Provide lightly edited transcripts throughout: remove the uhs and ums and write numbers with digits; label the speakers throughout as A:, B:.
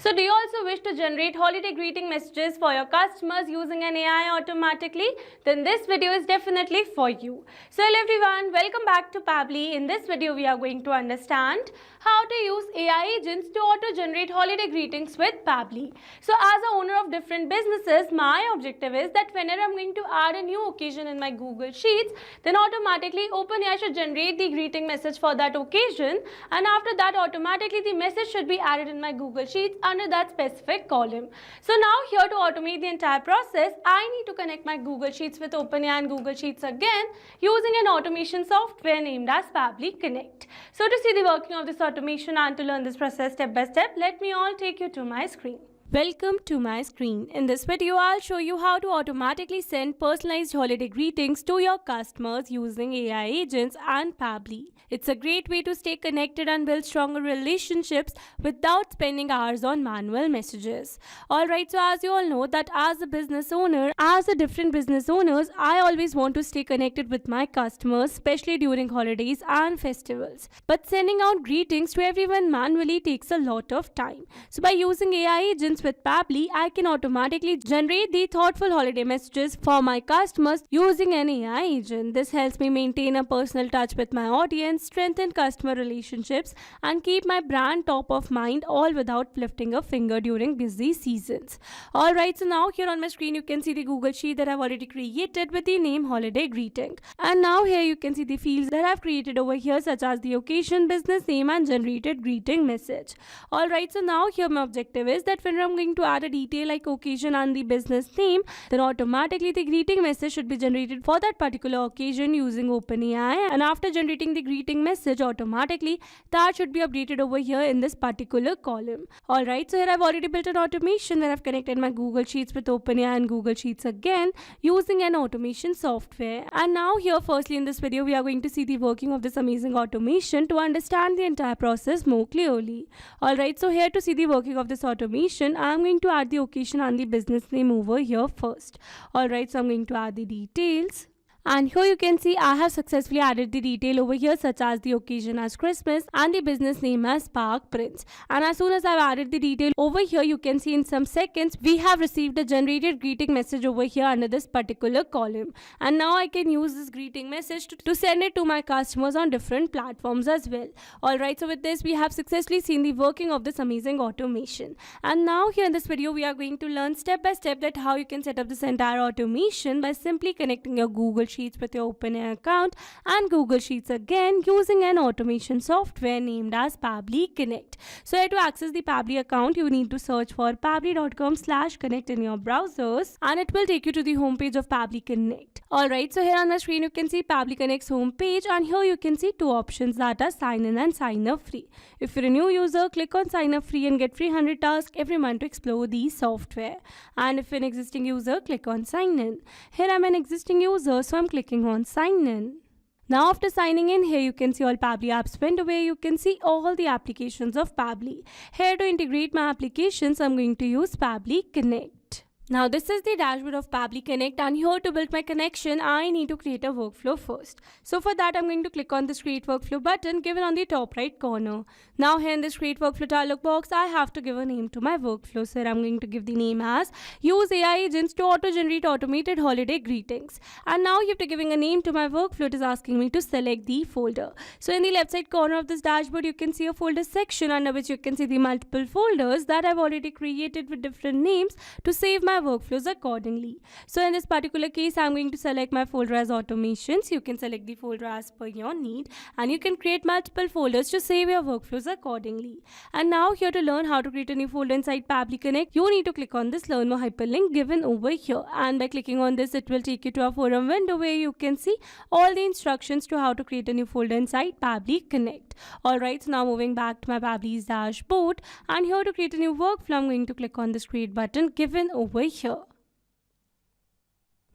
A: So do you also wish to generate holiday greeting messages for your customers using an AI automatically? Then this video is definitely for you. So hello everyone, welcome back to Pabbly. In this video we are going to understand how to use AI agents to auto-generate holiday greetings with Pabbly. So as a owner of different businesses, my objective is that whenever I'm going to add a new occasion in my Google Sheets, then automatically OpenAI should generate the greeting message for that occasion, and after that automatically the message should be added in my Google Sheets under that specific column. So now here to automate the entire process, I need to connect my Google Sheets with OpenAI and Google Sheets again using an automation software named as Pabbly Connect. So to see the working of this automation and to learn this process step by step, let me all take you to my screen. Welcome to my screen. In this video, I'll show you how to automatically send personalized holiday greetings to your customers using AI agents and Pabbly. It's a great way to stay connected and build stronger relationships without spending hours on manual messages. Alright, so as you all know that as a business owner, as a different business owners, I always want to stay connected with my customers, especially during holidays and festivals. But sending out greetings to everyone manually takes a lot of time. So by using AI agents with Pabbly, I can automatically generate the thoughtful holiday messages for my customers using an AI agent. This helps me maintain a personal touch with my audience, strengthen customer relationships, and keep my brand top of mind, all without lifting a finger during busy seasons. Alright, so now here on my screen you can see the Google Sheet that I've already created with the name Holiday Greeting. And now here you can see the fields that I've created over here, such as the occasion, business name, and generated greeting message. Alright, so now here my objective is that when I'm going to add a detail like occasion and the business name, then automatically the greeting message should be generated for that particular occasion using OpenAI, and after generating the greeting message automatically, that should be updated over here in this particular column. Alright, so here I've already built an automation where I've connected my Google Sheets with OpenAI and Google Sheets again using an automation software. And now here firstly in this video we are going to see the working of this amazing automation to understand the entire process more clearly. Alright, so here to see the working of this automation, I'm going to add the occasion and the business name over here first. Alright, so I'm going to add the details. And here you can see I have successfully added the detail over here, such as the occasion as Christmas and the business name as Park Prince. And as soon as I've added the detail over here, you can see in some seconds we have received a generated greeting message over here under this particular column. And now I can use this greeting message to send it to my customers on different platforms as well. Alright, so with this we have successfully seen the working of this amazing automation. And now here in this video we are going to learn step by step that how you can set up this entire automation by simply connecting your Google Sheets with your OpenAI account and Google Sheets again using an automation software named as Pabbly Connect. So here to access the Pabbly account, you need to search for pabbly.com/connect in your browsers, and it will take you to the homepage of Pabbly Connect. Alright, so here on my screen you can see Pabbly Connect's homepage, and here you can see two options that are sign in and sign up free. If you're a new user, click on sign up free and get free 100 tasks every month to explore the software. And if you're an existing user, click on sign in. Here I'm an existing user, so I'm clicking on sign in. Now after signing in, here you can see all Pabbly apps window where you can see all the applications of Pabbly. Here to integrate my applications, I'm going to use Pabbly Connect. Now this is the dashboard of Pabbly Connect, and here to build my connection, I need to create a workflow first. So for that, I'm going to click on this Create Workflow button given on the top right corner. Now here in this Create Workflow dialog box, I have to give a name to my workflow. So here I'm going to give the name as Use AI Agents to Auto-Generate Automated Holiday Greetings. And now after giving a name to my workflow, it is asking me to select the folder. So in the left side corner of this dashboard, you can see a folder section under which you can see the multiple folders that I've already created with different names to save my workflows accordingly. So in this particular case, I'm going to select my folder as automations. You can select the folder as per your need, and you can create multiple folders to save your workflows accordingly. And now here to learn how to create a new folder inside Pabbly Connect, you need to click on this learn more hyperlink given over here, and by clicking on this it will take you to a forum window where you can see all the instructions to how to create a new folder inside Pabbly Connect. Alright, so now moving back to my Pabbly's dashboard, and here to create a new workflow, I'm going to click on this create button given over here.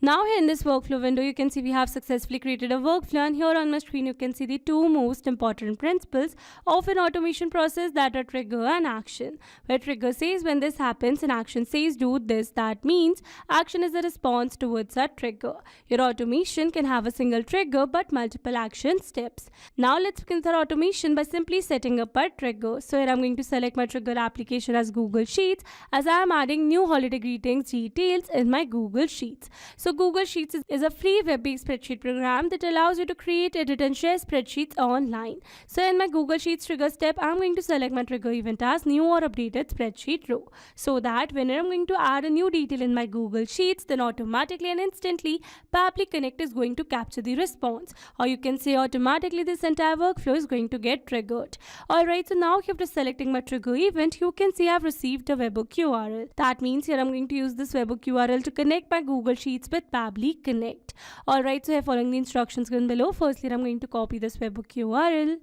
A: Now here in this workflow window, you can see we have successfully created a workflow, and here on my screen you can see the two most important principles of an automation process, that are trigger and action. Where trigger says when this happens and action says do this, that means action is a response towards that trigger. Your automation can have a single trigger but multiple action steps. Now let's begin our automation by simply setting up our trigger. So here I'm going to select my trigger application as Google Sheets, as I am adding new holiday greetings details in my Google Sheets. So Google Sheets is a free web-based spreadsheet program that allows you to create, edit and share spreadsheets online. So in my Google Sheets trigger step, I'm going to select my trigger event as new or updated spreadsheet row, so that whenever I'm going to add a new detail in my Google Sheets, then automatically and instantly Pabbly Connect is going to capture the response, or you can say automatically this entire workflow is going to get triggered. Alright, so now after selecting my trigger event, you can see I've received a webhook URL. That means here I'm going to use this webhook URL to connect my Google Sheets with Pabbly Connect. Alright, so here following the instructions given below, firstly I'm going to copy this webhook URL,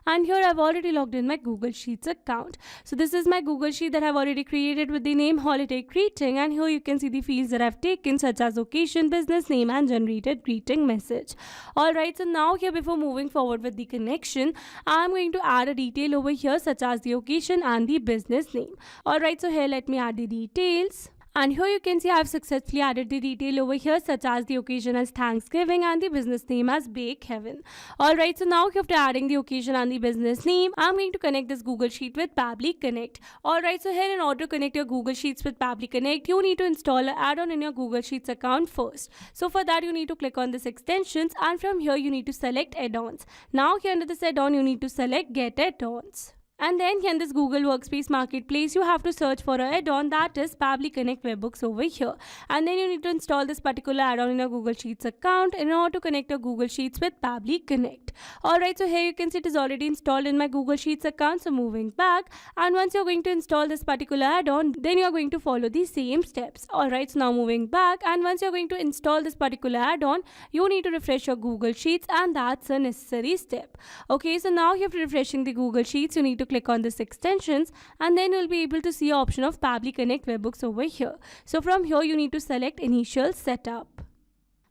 A: and here I've already logged in my Google Sheets account. So this is my Google Sheet that I've already created with the name Holiday Greeting, and here you can see the fields that I've taken, such as occasion, business name and generated greeting message. Alright, so now here before moving forward with the connection, I'm going to add a detail over here such as the occasion and the business name. Alright, so here let me add the details. And here you can see I have successfully added the detail over here, such as the occasion as Thanksgiving and the business name as Bake Heaven. Alright, so now after adding the occasion and the business name, I'm going to connect this Google Sheet with Pabbly Connect. Alright, so here in order to connect your Google Sheets with Pabbly Connect, you need to install an add-on in your Google Sheets account first. So for that, you need to click on this extensions, and from here you need to select add-ons. Now here under this add-on, you need to select get add-ons. And then here in this Google Workspace Marketplace, you have to search for an add-on, that is Pabbly Connect Webhooks over here. And then you need to install this particular add-on in your Google Sheets account in order to connect your Google Sheets with Pabbly Connect. Alright, so here you can see it is already installed in my Google Sheets account. So moving back, and once you're going to install this particular add-on, then you're going to follow the same steps. Alright, so now moving back, and once you're going to install this particular add-on, you need to refresh your Google Sheets, and that's a necessary step. Okay, so now after refreshing the Google Sheets, you need to click on this extensions, and then you'll be able to see an option of Pabbly Connect Webhooks over here. So from here you need to select initial setup.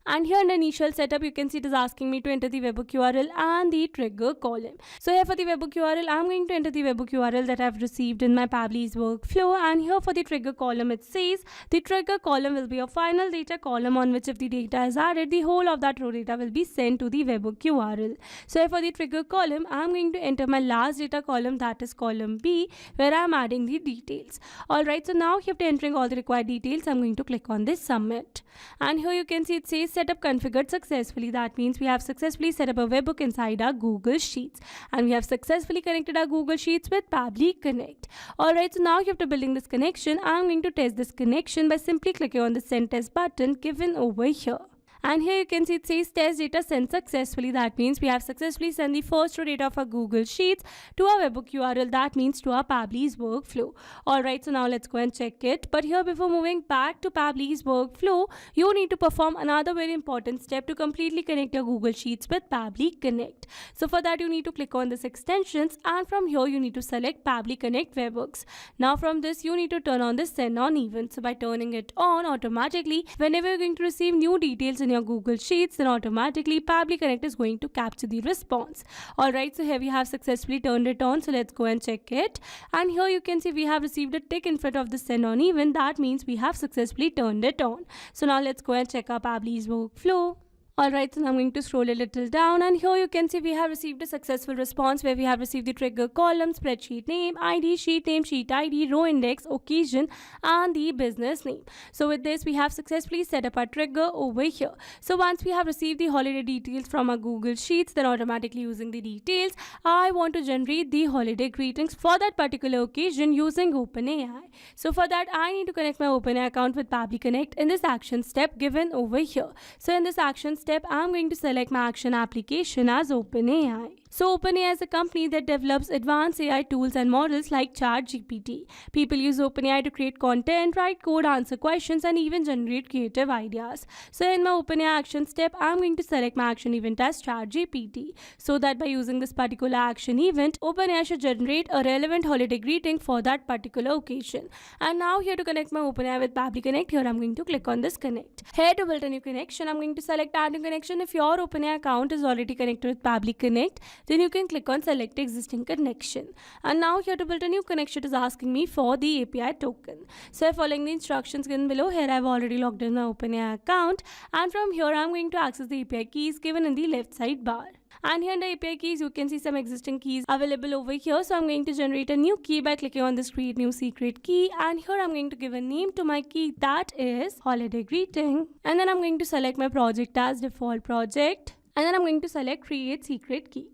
A: And here in the initial setup, you can see it is asking me to enter the webhook URL and the trigger column. So here for the webhook URL, I'm going to enter the webhook URL that I've received in my Pabbly's workflow. And here for the trigger column, it says the trigger column will be a final data column on which if the data is added, the whole of that row data will be sent to the webhook URL. So here for the trigger column, I'm going to enter my last data column, that is column B, where I'm adding the details. Alright, so now after entering all the required details, I'm going to click on this submit. And here you can see it says setup configured successfully. That means we have successfully set up a webhook inside our Google Sheets, and we have successfully connected our Google Sheets with Pabbly Connect. Alright, so now after building this connection, I'm going to test this connection by simply clicking on the send test button given over here. And here you can see it says test data sent successfully. That means we have successfully sent the first row data of our Google Sheets to our webhook URL. That means to our Pabbly's workflow. Alright, so now let's go and check it. But here before moving back to Pabbly's workflow, you need to perform another very important step to completely connect your Google Sheets with Pabbly Connect. So for that, you need to click on this extensions, and from here you need to select Pabbly Connect Webhooks. Now from this, you need to turn on the send on event. So by turning it on, automatically whenever you're going to receive new details in your Google Sheets, then automatically Pabbly Connect is going to capture the response. Alright, so here we have successfully turned it on. So let's go and check it. And here you can see we have received a tick in front of the send on event. That means we have successfully turned it on. So now let's go and check our Pabbly's workflow. Alright, so now I'm going to scroll a little down, and here you can see we have received a successful response where we have received the trigger column, spreadsheet name, ID, sheet name, sheet ID, row index, occasion, and the business name. So with this, we have successfully set up our trigger over here. So once we have received the holiday details from our Google Sheets, then automatically using the details, I want to generate the holiday greetings for that particular occasion using OpenAI. So for that, I need to connect my OpenAI account with Pabbly Connect in this action step given over here. So in this action step, I'm going to select my action application as OpenAI. So OpenAI is a company that develops advanced AI tools and models like ChatGPT. People use OpenAI to create content, write code, answer questions, and even generate creative ideas. So in my OpenAI action step, I'm going to select my action event as ChatGPT, so that by using this particular action event, OpenAI should generate a relevant holiday greeting for that particular occasion. And now here to connect my OpenAI with Pabbly Connect, here I'm going to click on this connect. Here to build a new connection, I'm going to select add new connection. If your OpenAI account is already connected with Pabbly Connect, then you can click on select existing connection. And now here to build a new connection is asking me for the API token. So following the instructions given below, here I've already logged in my OpenAI account, and from here I'm going to access the API keys given in the left side bar. And here in the API keys, you can see some existing keys available over here. So I'm going to generate a new key by clicking on this create new secret key. And here I'm going to give a name to my key, that is holiday greeting. And then I'm going to select my project as default project. And then I'm going to select create secret key.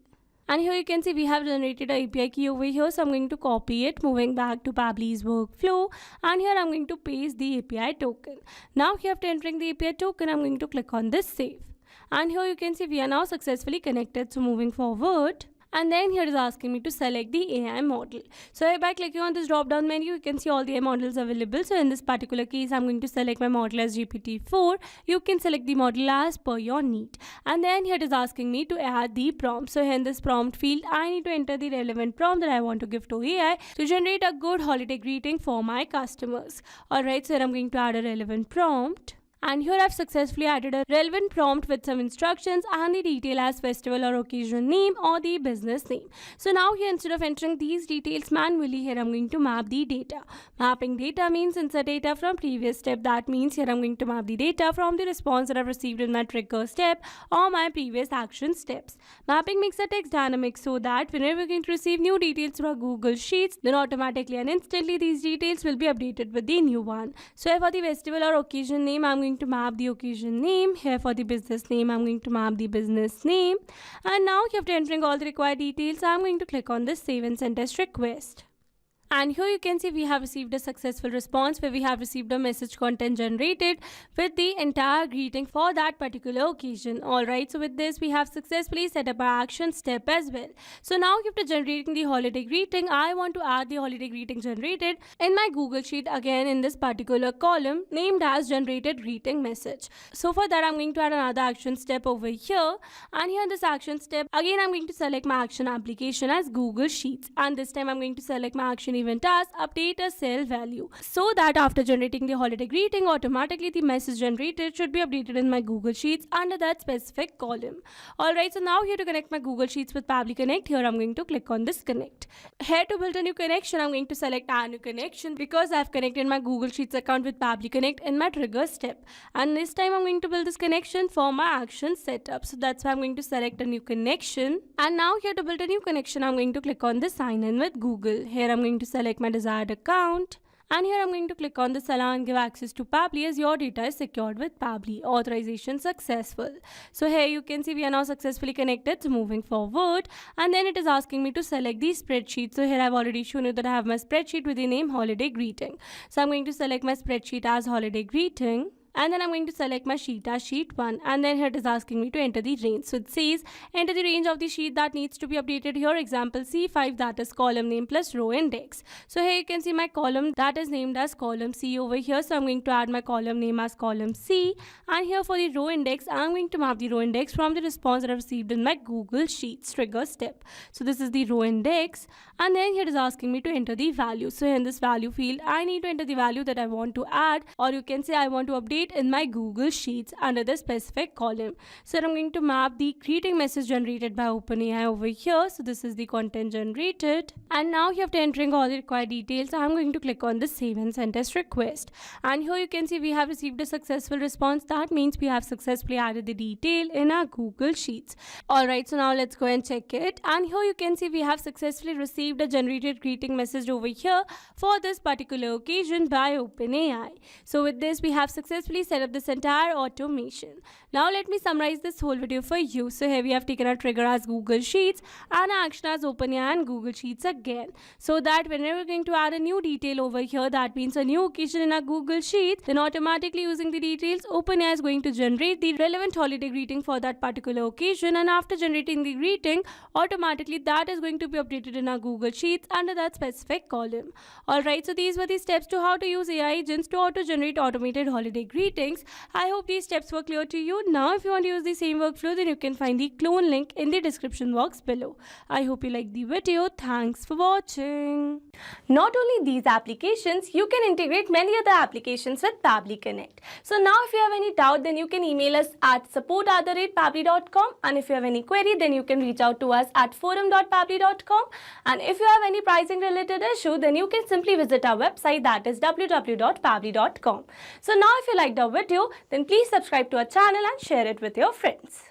A: And here you can see we have generated an API key over here. So I'm going to copy it, moving back to Pabbly's workflow. And here I'm going to paste the API token. Now here after entering the API token, I'm going to click on this save. And here you can see we are now successfully connected. So moving forward, and then here is asking me to select the AI model. So by clicking on this drop down menu, you can see all the AI models available. So in this particular case, I'm going to select my model as GPT-4. You can select the model as per your need. And then here it is asking me to add the prompt. So here in this prompt field, I need to enter the relevant prompt that I want to give to AI to generate a good holiday greeting for my customers. Alright, so here I'm going to add a relevant prompt. And here I've successfully added a relevant prompt with some instructions and the detail as festival or occasion name or the business name. So now here instead of entering these details manually, here I'm going to map the data. Mapping data means insert data from previous step. That means here I'm going to map the data from the response that I've received in my trigger step or my previous action steps. Mapping makes the text dynamic so that whenever we're going to receive new details through our Google Sheets, then automatically and instantly these details will be updated with the new one. So here for the festival or occasion name, I'm going to map the occasion name. Here for the business name, I'm going to map the business name. And now after entering all the required details, I'm going to click on this save and send test request. And here you can see we have received a successful response where we have received a message content generated with the entire greeting for that particular occasion. Alright, so with this we have successfully set up our action step as well. So now after generating the holiday greeting, I want to add the holiday greeting generated in my Google Sheet again in this particular column named as generated greeting message. So for that I'm going to add another action step over here, and here in this action step again I'm going to select my action application as Google Sheets, and this time I'm going to select my action event as update a cell value, so that after generating the holiday greeting, automatically the message generated should be updated in my Google Sheets under that specific column. Alright, so now here to connect my Google Sheets with Pabbly Connect, here I'm going to click on this connect. Here to build a new connection, I'm going to select add new connection because I've connected my Google Sheets account with Pabbly Connect in my trigger step, and this time I'm going to build this connection for my action setup. So that's why I'm going to select a new connection, and now here to build a new connection, I'm going to click on the sign in with Google. Here I'm going to select my desired account, and here I'm going to click on this allow and give access to Pabbly as your data is secured with Pabbly. Authorization successful. So here you can see we are now successfully connected. So moving forward, and then it is asking me to select the spreadsheet. So here I've already shown you that I have my spreadsheet with the name holiday greeting. So I'm going to select my spreadsheet as holiday greeting. And then I'm going to select my sheet as sheet 1, and then here it is asking me to enter the range. So it says enter the range of the sheet that needs to be updated here. Example C5, that is column name plus row index. So here you can see my column that is named as column C over here. So I'm going to add my column name as column C, and here for the row index, I'm going to map the row index from the response that I received in my Google Sheets trigger step. So this is the row index, and then here it is asking me to enter the value. So in this value field, I need to enter the value that I want to add, or you can say I want to update in my Google Sheets under the specific column. So I'm going to map the greeting message generated by OpenAI over here. So this is the content generated, and now you have to entering all the required details. I'm going to click on the save and send test request, and here you can see we have received a successful response. That means we have successfully added the detail in our Google Sheets. Alright, so now let's go and check it, and here you can see we have successfully received a generated greeting message over here for this particular occasion by OpenAI. So with this we have successfully successfully set up this entire automation. Now let me summarize this whole video for you. So here we have taken a trigger as Google Sheets and an action as OpenAI and Google Sheets again. So that whenever we're going to add a new detail over here, that means a new occasion in our Google Sheets, then automatically using the details, OpenAI is going to generate the relevant holiday greeting for that particular occasion, and after generating the greeting, automatically that is going to be updated in our Google Sheets under that specific column. Alright, so these were the steps to how to use AI agents to auto-generate automated holiday greetings. I hope these steps were clear to you. Now if you want to use the same workflow, then you can find the clone link in the description box below. I hope you liked the video. Thanks for watching. Not only these applications, you can integrate many other applications with Pabbly Connect. So now if you have any doubt, then you can email us at support@pabbly.com, and if you have any query, then you can reach out to us at forum.pabbly.com, and if you have any pricing related issue, then you can simply visit our website, that is www.pabbly.com. So now if you liked our video, then please subscribe to our channel and share it with your friends.